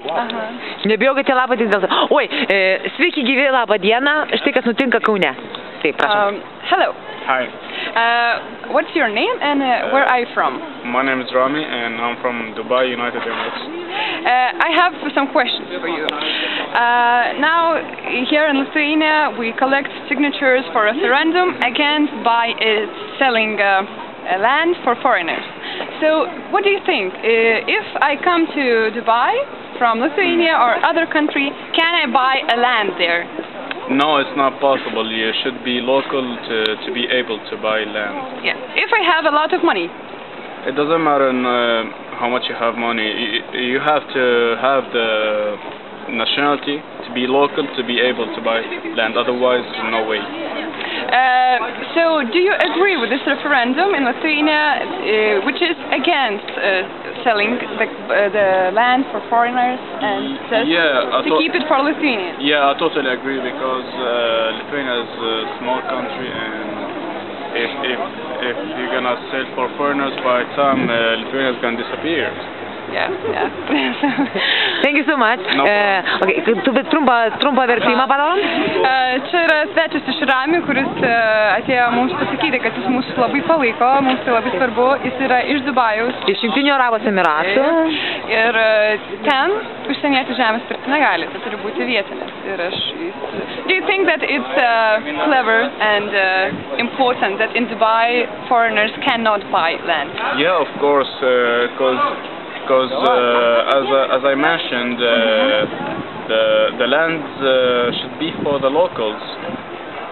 Aha. Nebijokite, labą dieną dėl to. Oi, sveiki gyvi, labą dieną. Štai kas nutinka Kaune. Taip, prašom. Hello. Hi, What's your name and where are you from? my name is Rami and I'm from Dubai, United Emirates. I have some questions for you. Now, here in Lithuania, we collect signatures for a referendum against selling land for foreigners. So, what do you think? If I come to Dubai from Lithuania or other country, can I buy a land there? No, it's not possible. You should be local to be able to buy land. Yeah. If I have a lot of money. It doesn't matter how much you have money. You have to have the nationality to be local to be able to buy land. Otherwise, no way. So, do you agree with this referendum in Lithuania, which is against selling the land for foreigners and to keep it for Lithuania? Yeah, I totally agree because Lithuania is a small country, and if you're gonna sell for foreigners, by the time Lithuania is gonna disappear. Yeah. Thank you so much. No Okay, trumpą vertimą padarom? Čia yra svečias iš Rami, kuris atėjo mums pasakyti, kad jis mūsų labai palaiko, mums tai labai svarbu, jis yra iš Dubajaus. Iš Jungtinių Arabų Emyratų. Ir ten užsienieti žemės pirkti negali, tai turi būti vietinis. Do you think that it's clever and important that in Dubai foreigners cannot buy land? Yeah, of course, because as I mentioned, the lands should be for the locals.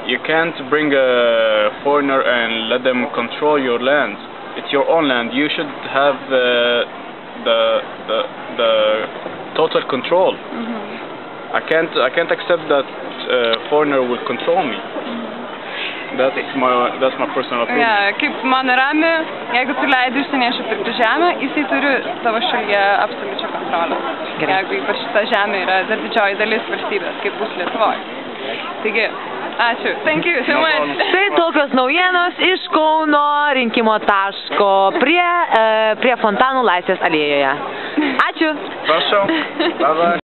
You can't bring a foreigner and let them control your land. It's your own land. You should have the total control. I can't accept that a foreigner will control me. That's my personal opinion. Yeah, kaip mano Rami, jeigu tu leidi užsieniečių pirkti žemę, jisai turi savo šalyje absoliučią kontrolę. Jeigu ypač šita žemė yra dar didžioji dalis valstybės, kaip bus Lietuvoje. Taigi, ačiū. Thank you so much. Tai tokios naujienos iš Kauno rinkimo taško prie fontanų Laisvės alėjoje. Ačiū. Prašau. Bye bye.